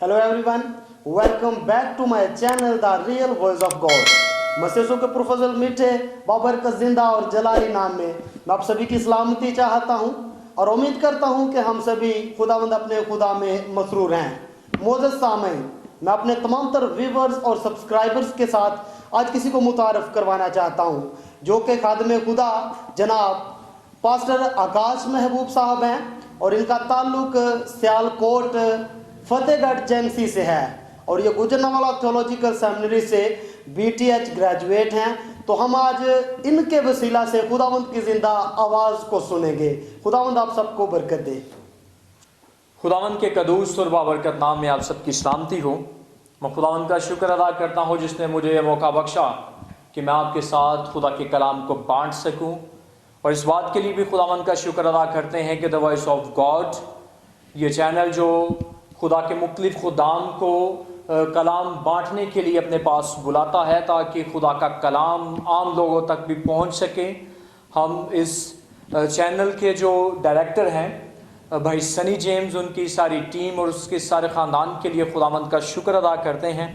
Hello everyone, welcome back to my channel The Real Voice of God. मसीहों के professor मीठे बाबरकत जिंदा और जलाली नाम में मैं आप सभी की सलामती चाहता हूं और उम्मीद करता हूं कि हम सभी खुदावंद अपने खुदा में मसरूर हैं। मोअज़्ज़ज़ सामीन, मैं अपने तमाम तर व्यूवर्स और सब्सक्राइबर्स के साथ आज किसी को मुतारफ़ करवाना चाहता हूं जो कि खादम खुदा जनाब पास्टर आकाश महबूब साहब हैं और इनका ताल्लुक सियालकोट फतेहगढ़ जेएमसी से है और ये गुजरनावाला थियोलॉजिकल सेमिनरी से बीटीएच ग्रेजुएट हैं। तो हम आज इनके वसीला से खुदावंद की जिंदा आवाज़ को सुनेंगे। खुदावंद आप सबको बरकत दे। खुदावंद के कदूस और बाबरकत नाम में आप सबकी सलामती हो। मैं खुदावंद का शुक्र अदा करता हूँ जिसने मुझे ये मौका बख्शा कि मैं आपके साथ खुदा के कलाम को बांट सकूँ, और इस बात के लिए भी खुदावंद का शुक्र अदा करते हैं कि द वॉइस ऑफ गॉड ये चैनल जो खुदा के मुख्तलिफ खुदाम को कलाम बांटने के लिए अपने पास बुलाता है ताकि खुदा का कलाम आम लोगों तक भी पहुंच सके। हम इस चैनल के जो डायरेक्टर हैं भाई सनी जेम्स, उनकी सारी टीम और उसके सारे ख़ानदान के लिए खुदावंद का शुक्र अदा करते हैं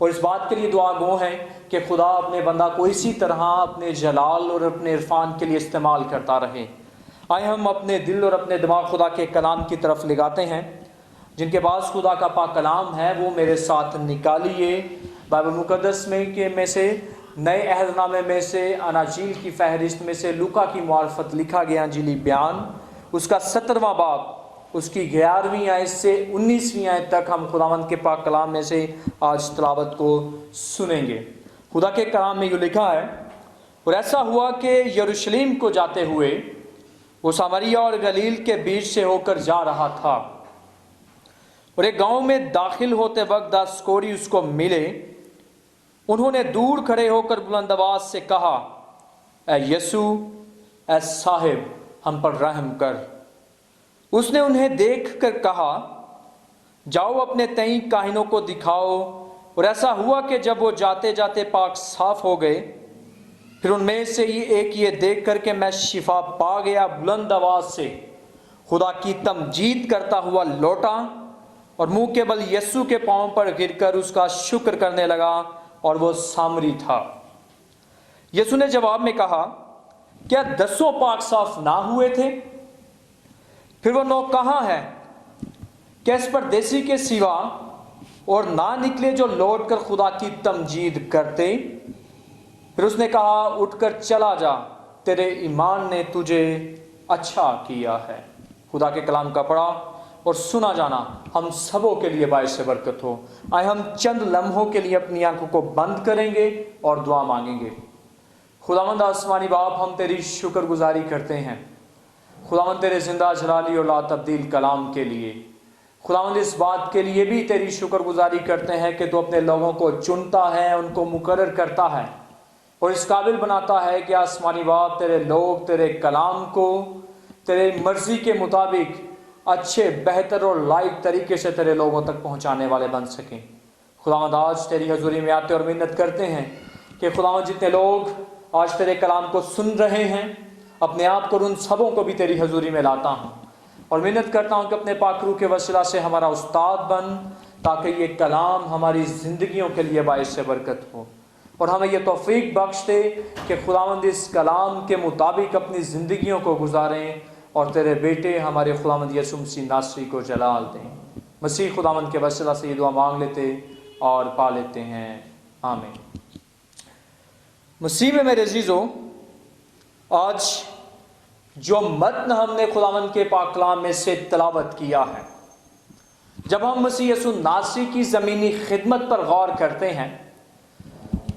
और इस बात के लिए दुआ गो हैं कि खुदा अपने बंदा को इसी तरह अपने जलाल और अपने इरफान के लिए इस्तेमाल करता रहे। आए हम अपने दिल और अपने दिमाग खुदा के कलाम की तरफ लगाते हैं। जिनके पास खुदा का पाक कलाम है वो मेरे साथ निकालिए बाइबल मुकद्दस में से नए अहदनामे में से अनाजील की फहरिस्त में से लूका की मार्फत लिखा गया अंजीली बयान, उसका 17वां बाब, उसकी 11वीं आयत से 19वीं आयत तक हम खुदावंद के पाक कलाम में से आज तिलावत को सुनेंगे। खुदा के कलाम में ये लिखा है, और ऐसा हुआ कि यरूशलेम को जाते हुए वो सामरिया और गलील के बीच से होकर जा रहा था, और एक गांव में दाखिल होते वक्त 10 कोढ़ी उसको मिले। उन्होंने दूर खड़े होकर बुलंद आवाज से कहा, ऐ यसू, ऐ साहिब, हम पर रहम कर। उसने उन्हें देख कर कहा, जाओ अपने तई काहिनों को दिखाओ। और ऐसा हुआ कि जब वो जाते जाते पाक साफ हो गए, फिर उनमें से ही एक ये देख कर के मैं शिफा पा गया, बुलंद आवाज से खुदा की तमजीद करता हुआ लौटा और मुंह के बल यस्सू के पांव पर गिरकर उसका शुक्र करने लगा, और वो सामरी था। यीशु ने जवाब में कहा, क्या 10 पाक साफ ना हुए थे? फिर वो 9 कहाँ है? क्या इस परदेसी के सिवा और ना निकले जो लौट कर खुदा की तमजीद करते? फिर उसने कहा, उठकर चला जा, तेरे ईमान ने तुझे अच्छा किया है। खुदा के कलाम का पढ़ा और सुना जाना हम सबों के लिए बाइस बरकत हो। आए हम चंद लम्हों के लिए अपनी आंखों को बंद करेंगे और दुआ मांगेंगे। खुदावंद आसमानी बाप, हम तेरी शुक्रगुजारी करते हैं खुदावंद तेरे जिंदा जलाली और ला तब्दील कलाम के लिए। खुदावंद इस बात के लिए भी तेरी शुक्रगुजारी करते हैं कि तू अपने लोगों को चुनता है, उनको मुकर्रर करता है और इस काबिल बनाता है कि आसमानी बाप तेरे लोग तेरे कलाम को तेरे मर्जी के मुताबिक अच्छे, बेहतर और लायक तरीके से तेरे लोगों तक पहुंचाने वाले बन सकें। खुदावंद आज तेरी हजूरी में आते और मिन्नत करते हैं कि खुदावंद जितने लोग आज तेरे कलाम को सुन रहे हैं, अपने आप को उन सबों को भी तेरी हजूरी में लाता हूं और मिन्नत करता हूं कि अपने पाकरू के वसीला से हमारा उस्ताद बन, ताकि ये कलाम हमारी ज़िंदगियों के लिए बाइस से बरकत हो और हमें यह तौफीक बख्श दे कि खुदावंद इस कलाम के मुताबिक अपनी ज़िंदगियों को गुजारें और तेरे बेटे हमारे खुदावंद यीशु मसीह नासरी को जलाल दें। मसीह खुदावंद के वसीला से ये दुआ मांग लेते और पा लेते हैं, आमीन। मसीह में मेरे अजीजों, आज जो मतन हमने खुदावंद के पाक कलाम में से तिलावत किया है, जब हम मसीह यीशु नासरी की ज़मीनी खिदमत पर गौर करते हैं,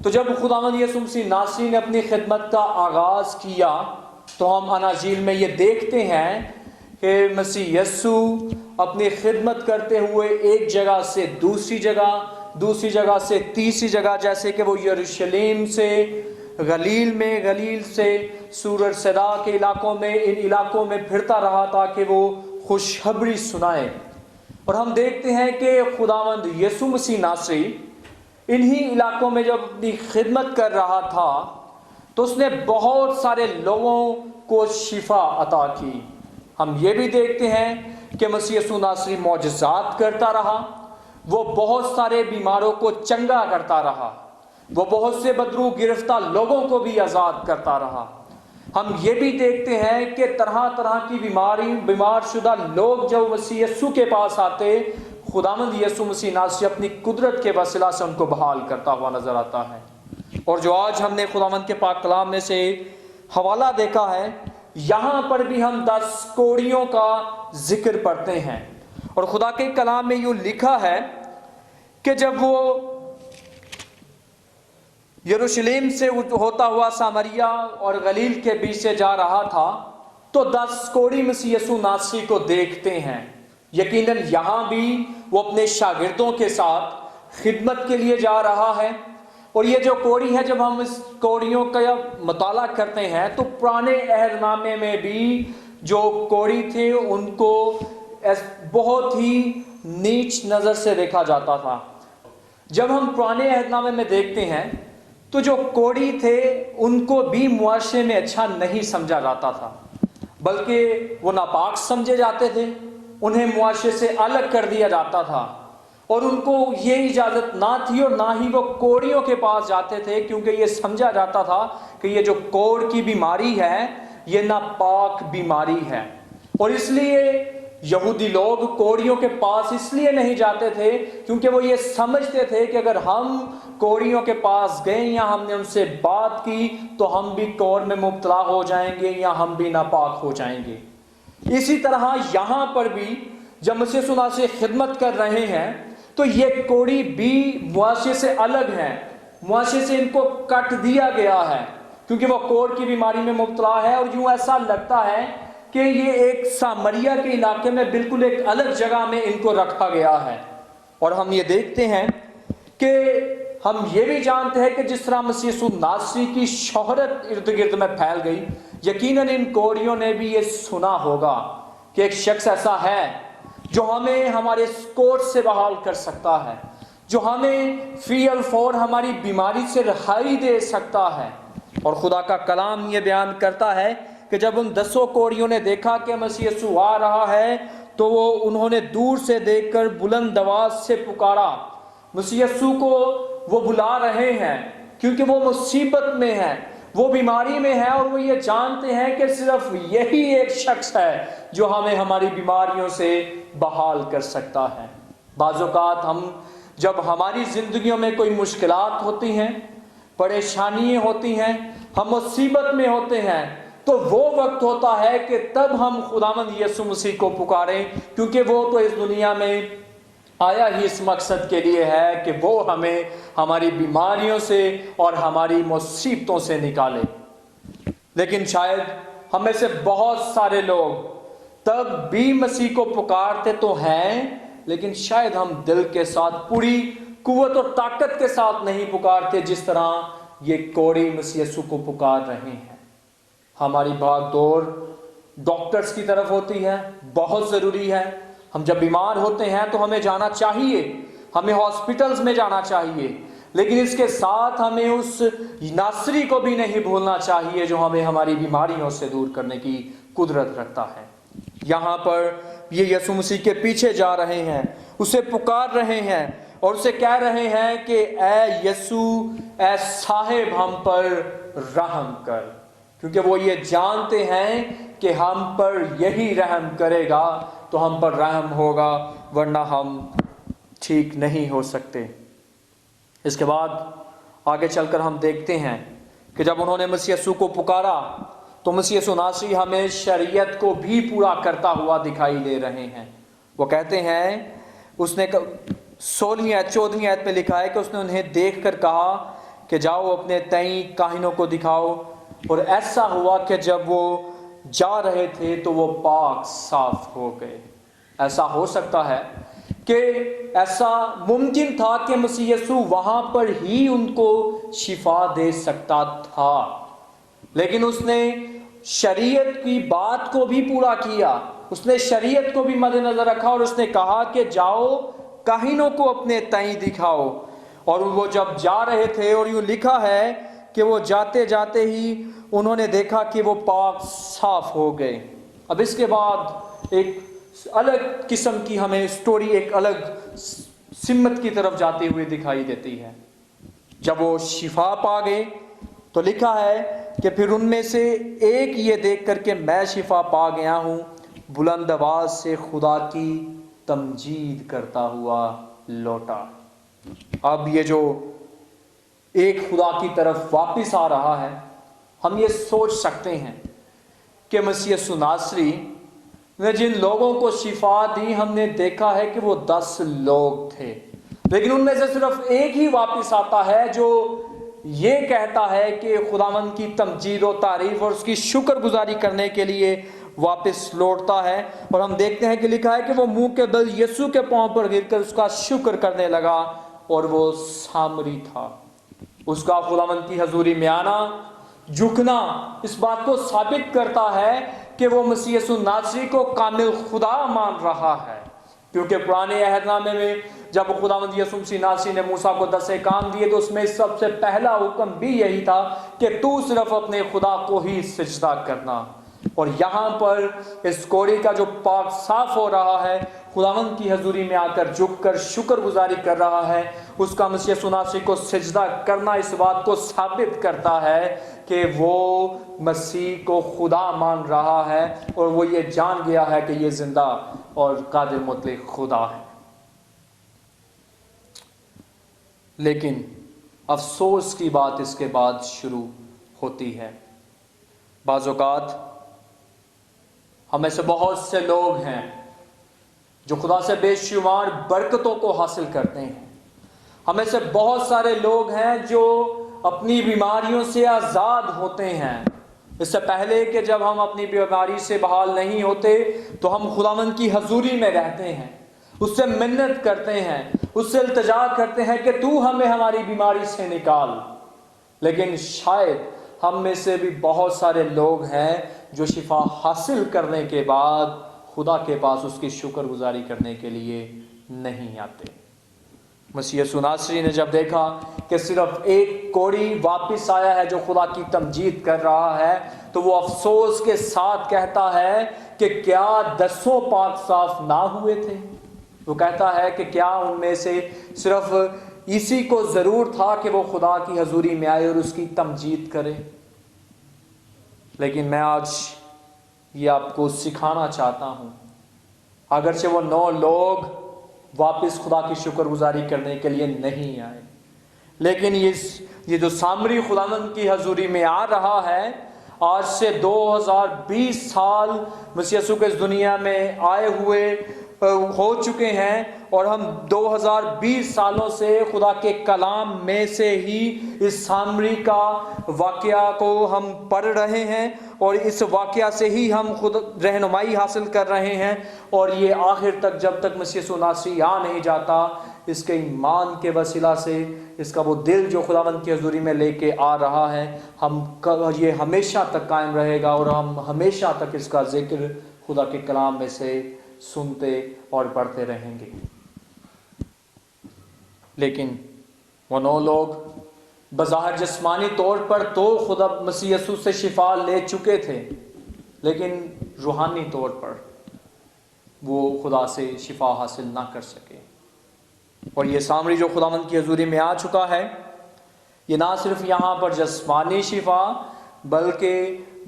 तो जब खुदावंद यीशु मसीह नासरी ने अपनी खिदमत का आगाज़ किया तो हम अनाजील में ये देखते हैं कि मसीह यस्सू अपनी खिदमत करते हुए एक जगह से दूसरी जगह से तीसरी जगह, जैसे कि वो यरूशलेम से गलील में, गलील से सूरज सदा के इलाकों में, इन इलाकों में फिरता रहा ताकि वो खुशखबरी सुनाए। और हम देखते हैं कि खुदावंद यीशु मसीह नासरी इन्हीं इलाकों में जब अपनी खिदमत कर रहा था तो उसने बहुत सारे लोगों को शिफा अता की। हम ये भी देखते हैं कि मसीह यीशु नासरी मौजज़ात करता रहा, वो बहुत सारे बीमारों को चंगा करता रहा, वो बहुत से बदरू गिरफ्तार लोगों को भी आज़ाद करता रहा। हम ये भी देखते हैं कि तरह तरह की बीमार शुदा लोग जब मसीह यीशु के पास आते, खुदावंद यीशु मसीह नासरी अपनी कुदरत के वसीला से उनको बहाल करता हुआ नजर आता है। और जो आज हमने खुदावंद के पाक कलाम में से हवाला देखा है, यहाँ पर भी हम 10 कोड़ियों का जिक्र पढ़ते हैं। और खुदा के कलाम में यूँ लिखा है कि जब वो यरूशलेम से होता हुआ सामरिया और गलील के बीच से जा रहा था, तो 10 कोड़ी मसीह यीशु नासरी को देखते हैं। यकीनन यहाँ भी वो अपने शागिर्दों के साथ खिदमत के लिए जा रहा है। और ये जो कोड़ी है, जब हम इस कोड़ियों का मुताला करते हैं तो पुराने अहदनामे में भी जो कोड़ी थे उनको बहुत ही नीच नज़र से देखा जाता था। जब हम पुराने अहदनामे में देखते हैं तो जो कोड़ी थे उनको भी मुआशरे में अच्छा नहीं समझा जाता था, बल्कि वो नापाक समझे जाते थे, उन्हें मुआशरे से अलग कर दिया जाता था और उनको ये इजाज़त ना थी और ना ही वो कोड़ियों के पास जाते थे, क्योंकि ये समझा जाता था कि ये जो कोड़ की बीमारी है ये नापाक बीमारी है। और इसलिए यहूदी लोग कोड़ियों के पास इसलिए नहीं जाते थे क्योंकि वो ये समझते थे कि अगर हम कोड़ियों के पास गए या हमने उनसे बात की तो हम भी कोड़ में मुब्तला हो जाएंगे या हम भी नापाक हो जाएंगे। इसी तरह यहाँ पर भी जब मसीह यीशु नासरी से खिदमत कर रहे हैं तो ये कोड़ी भी मुआशरे से अलग है, मुआशरे से इनको कट दिया गया है क्योंकि वो कोड़ की बीमारी में मुब्तला है। और यूँ ऐसा लगता है कि ये एक सामरिया के इलाके में बिल्कुल एक अलग जगह में इनको रखा गया है। और हम ये देखते हैं कि हम ये भी जानते हैं कि जिस तरह मसीह यीशु नासरी की शोहरत इर्द गिर्द में फैल गई, यकीनन इन कोड़ियों ने भी ये सुना होगा कि एक शख्स ऐसा है जो हमें हमारे कोड़ से बहाल कर सकता है, जो हमें फी अल फौर हमारी बीमारी से रिहाई दे सकता है। और खुदा का कलाम ये बयान करता है कि जब उन 10 कोड़ियों ने देखा कि मसीह यीशु आ रहा है तो उन्होंने दूर से देखकर बुलंद आवाज से पुकारा। मसीह यीशु को वो बुला रहे हैं क्योंकि वो मुसीबत में है, वो बीमारी में है और वो ये जानते हैं कि सिर्फ यही एक शख्स है जो हमें हमारी बीमारियों से बहाल कर सकता है। बाज़ औक़ात हम जब हमारी ज़िंदगियों में कोई मुश्किलात होती हैं, परेशानियाँ होती हैं, हम मुसीबत में होते हैं, तो वो वक्त होता है कि तब हम खुदावंद यीशु मसीह को पुकारें, क्योंकि वो तो इस दुनिया में आया ही इस मकसद के लिए है कि वो हमें हमारी बीमारियों से और हमारी मुसीबतों से निकाले। लेकिन शायद हम में से बहुत सारे लोग तब भी मसीह को पुकारते तो हैं, लेकिन शायद हम दिल के साथ पूरी कुव्वत और ताकत के साथ नहीं पुकारते जिस तरह ये कोड़ी मसीह यीशु को पुकार रहे हैं। हमारी भाग दौड़ डॉक्टर्स की तरफ होती है, बहुत ज़रूरी है। हम जब बीमार होते हैं तो हमें जाना चाहिए, हमें हॉस्पिटल्स में जाना चाहिए, लेकिन इसके साथ हमें उस नासरी को भी नहीं भूलना चाहिए जो हमें हमारी बीमारियों से दूर करने की कुदरत रखता है। यहाँ पर ये यीशु मसीह के पीछे जा रहे हैं, उसे पुकार रहे हैं और उसे कह रहे हैं कि ऐ यीशु, ऐ साहिब हम पर रहम कर, क्योंकि वो ये जानते हैं कि हम पर यही रहम करेगा तो हम पर रहम होगा, वरना हम ठीक नहीं हो सकते। इसके बाद आगे चलकर हम देखते हैं कि जब उन्होंने मसीह यीशु को पुकारा तो मसीह यीशु नासरी हमें शरीयत को भी पूरा करता हुआ दिखाई दे रहे हैं। वो कहते हैं, उसने 16वीं आयत 14वीं आयत में लिखा है कि उसने उन्हें देखकर कहा कि जाओ अपने तई काहिनों को दिखाओ। और ऐसा हुआ कि जब वो जा रहे थे तो वो पाक साफ हो गए। ऐसा हो सकता है कि ऐसा मुमकिन था कि मसीह यीशु वहां पर ही उनको शिफा दे सकता था, लेकिन उसने शरीयत की बात को भी पूरा किया, उसने शरीयत को भी मद्देनजर रखा और उसने कहा कि जाओ काहिनों को अपने तई दिखाओ। और वो जब जा रहे थे, और यूँ लिखा है कि वो जाते जाते ही उन्होंने देखा कि वो पाक साफ हो गए। अब इसके बाद एक अलग किस्म की हमें स्टोरी, एक अलग सिमत की तरफ जाते हुए दिखाई देती है। जब वो शिफा पा गए तो लिखा है कि फिर उनमें से एक ये देख करके मैं शिफा पा गया हूँ, बुलंद आवाज से खुदा की तमजीद करता हुआ लौटा। अब ये जो एक खुदा की तरफ वापस आ रहा है, हम ये सोच सकते हैं कि मसीह यीशु नासरी ने जिन लोगों को शिफा दी, हमने देखा है कि वो 10 लोग थे, लेकिन उनमें से सिर्फ एक ही वापस आता है जो ये कहता है कि खुदावंद की तमजीद और तारीफ और उसकी शुक्रगुजारी करने के लिए वापस लौटता है। और हम देखते हैं कि लिखा है कि वो मुंह के बल यीशु के पांव पर गिरकर उसका शुक्र करने लगा, और वो सामरी था। उसका खुदावंद की हजूरी में आना, झुकना इस बात को साबित करता है कि वो मसीह यीशु नासरी को कामिल खुदा मान रहा है। क्योंकि पुराने अहदनामे में जब खुदावंद यीशु मसीह नासरी ने मूसा को 10 काम दिए, तो उसमें सबसे पहला हुक्म भी यही था कि तू सिर्फ अपने खुदा को ही सिजदा करना। और यहाँ पर इस कोड़ी का जो पाक साफ हो रहा है, खुदावंद की हजूरी में आकर झुककर शुक्रगुजारी कर रहा है, उसका मसीह यीशु नासरी को सिजदा करना इस बात को साबित करता है कि वो मसीह को खुदा मान रहा है, और वो ये जान गया है कि ये जिंदा और कादिर मुतलक खुदा है। लेकिन अफसोस की बात इसके बाद शुरू होती है। बाज़ औक़ात हमें से बहुत से लोग हैं जो खुदा से बेशुमार बरकतों को हासिल करते हैं। हमें से बहुत सारे लोग हैं जो अपनी बीमारियों से आज़ाद होते हैं। इससे पहले कि जब हम अपनी बीमारी से बहाल नहीं होते, तो हम खुदावंद की हजूरी में रहते हैं, उससे मिन्नत करते हैं, उससे इल्तिजा करते हैं कि तू हमें हमारी बीमारी से निकाल। लेकिन शायद हम में से भी बहुत सारे लोग हैं जो शिफा हासिल करने के बाद खुदा के पास उसकी शुक्रगुजारी करने के लिए नहीं आते। मसीह यीशु नासरी ने जब देखा कि सिर्फ एक कोड़ी वापस आया है जो खुदा की तमजीद कर रहा है, तो वो अफसोस के साथ कहता है कि क्या 10 पाक साफ ना हुए थे। वो कहता है कि क्या उनमें से सिर्फ इसी को ज़रूर था कि वो खुदा की हजूरी में आए और उसकी तमजीद करे। लेकिन मैं आज ये आपको सिखाना चाहता हूँ, अगरचे वो 9 लोग वापस खुदा की शुक्रगुजारी करने के लिए नहीं आए, लेकिन ये जो सामरी खुदावंद की हजूरी में आ रहा है, आज से 2020 साल मसीह यीशु के इस दुनिया में आए हुए हो चुके हैं, और हम 2020 सालों से खुदा के कलाम में से ही इस सामरी का वाकया को हम पढ़ रहे हैं, और इस वाकया से ही हम खुद रहनुमाई हासिल कर रहे हैं। और ये आखिर तक, जब तक मसीह यीशु नासरी आ नहीं जाता, इसके ईमान के वसीला से इसका वो दिल जो खुदावंद की हजूरी में लेके आ रहा है, ये हमेशा तक कायम रहेगा, और हम हमेशा तक इसका जिक्र खुदा के कलाम में से सुनते और पढ़ते रहेंगे। लेकिन वो 9 लोग बज़ाहिर जिस्मानी तौर पर तो खुदा मसीह यीशु से शिफा ले चुके थे, लेकिन रूहानी तौर पर वो खुदा से शिफा हासिल ना कर सके। और ये सामरी जो खुदावंद की हजूरी में आ चुका है, ये ना सिर्फ यहाँ पर जिस्मानी शिफा, बल्कि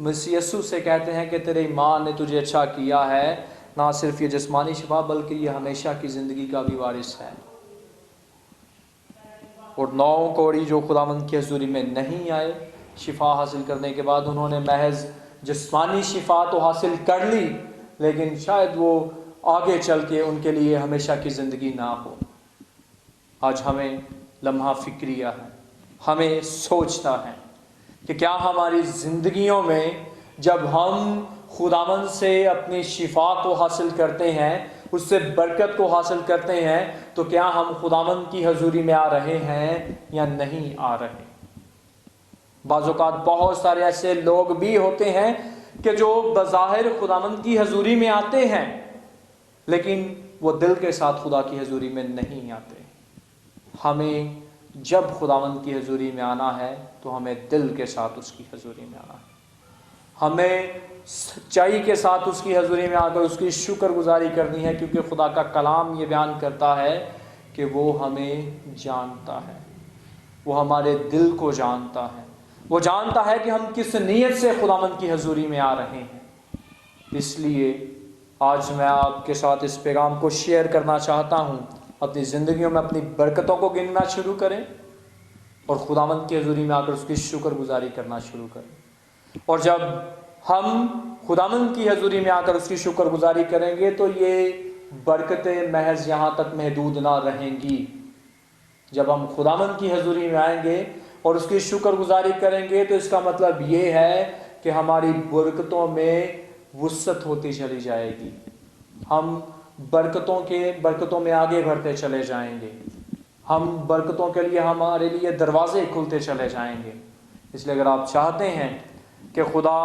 मसीह यीशु से कहते हैं कि तेरे ईमान ने तुझे अच्छा किया है। ना सिर्फ ये जिस्मानी शिफा, बल्कि ये हमेशा की ज़िंदगी का भी वारिस है। और 9 कोड़ी जो खुदावंद की हजूरी में नहीं आए, शिफा हासिल करने के बाद उन्होंने महज जिस्मानी शिफा तो हासिल कर ली, लेकिन शायद वो आगे चल के उनके लिए हमेशा की ज़िंदगी ना हो। आज हमें लम्हा फिक्रिया है, हमें सोचना है कि क्या हमारी ज़िंदगियों में जब हम खुदावंद से अपनी शिफा को हासिल करते हैं, उससे बरकत को हासिल करते हैं, तो क्या हम खुदावंद की हजूरी में आ रहे हैं या नहीं आ रहे। बाज़ औक़ात बहुत सारे ऐसे लोग भी होते हैं कि जो बज़ाहिर खुदावंद की हजूरी में आते हैं, लेकिन वो दिल के साथ खुदा की हजूरी में नहीं आते। हमें जब खुदावंद की हजूरी में आना है, तो हमें दिल के साथ उसकी हजूरी में आना है। हमें सच्चाई के साथ उसकी हजूरी में आकर उसकी शुक्रगुजारी करनी है, क्योंकि खुदा का कलाम ये बयान करता है कि वो हमें जानता है, वो हमारे दिल को जानता है, वो जानता है कि हम किस नीयत से खुदावंद की हजूरी में आ रहे हैं। इसलिए आज मैं आपके साथ इस पैगाम को शेयर करना चाहता हूँ। अपनी ज़िंदगियों में अपनी बरकतों को गिनना शुरू करें और खुदावंद की हजूरी में आकर उसकी शुक्रगुजारी करना शुरू करें। और जब हम खुदावंद की हजूरी में आकर उसकी शुक्रगुजारी करेंगे तो ये बरकतें महज यहाँ तक महदूद ना रहेंगी। जब हम खुदावंद की हजूरी में आएंगे और उसकी शुक्रगुजारी करेंगे तो इसका मतलब ये है कि हमारी बरकतों में वुसअत होती चली जाएगी, हम बरकतों में आगे बढ़ते चले जाएंगे, हम बरकतों के लिए हमारे लिए दरवाजे खुलते चले जाएंगे। इसलिए अगर आप चाहते हैं कि खुदा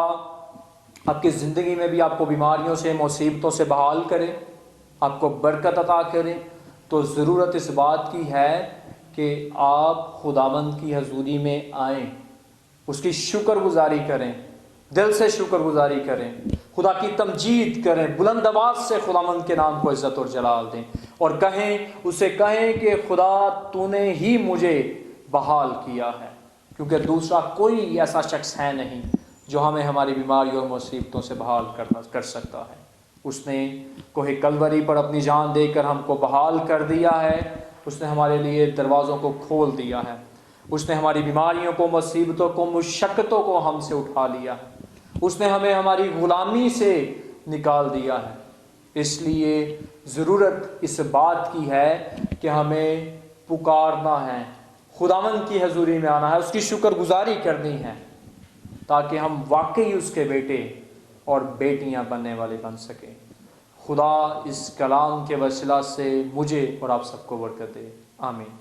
आपकी ज़िंदगी में भी आपको बीमारियों से, मुसीबतों से बहाल करे, आपको बरकत अता करे, तो ज़रूरत इस बात की है कि आप खुदावंद की हजूरी में आएँ, उसकी शुक्रगुजारी करें, दिल से शुक्रगुजारी करें, खुदा की तमजीद करें, बुलंद आवाज़ से खुदावंद के नाम को इज़्ज़त और जलाल दें और उसे कहें कि खुदा तूने ही मुझे बहाल किया है, क्योंकि दूसरा कोई ऐसा शख्स है नहीं जो हमें हमारी बीमारियों और मुसीबतों से बहाल कर सकता है। उसने कोहे कलवरी पर अपनी जान देकर हमको बहाल कर दिया है, उसने हमारे लिए दरवाज़ों को खोल दिया है, उसने हमारी बीमारियों को, मुसीबतों को, मुशक्क़तों को हमसे उठा लिया है, उसने हमें हमारी ग़ुलामी से निकाल दिया है। इसलिए ज़रूरत इस बात की है कि हमें पुकारना है, खुदावंद की हजूरी में आना है, उसकी शुक्रगुजारी करनी है, ताकि हम वाकई उसके बेटे और बेटियां बनने वाले बन सकें। खुदा इस कलाम के वसीला से मुझे और आप सबको बरकत दे। आमीन।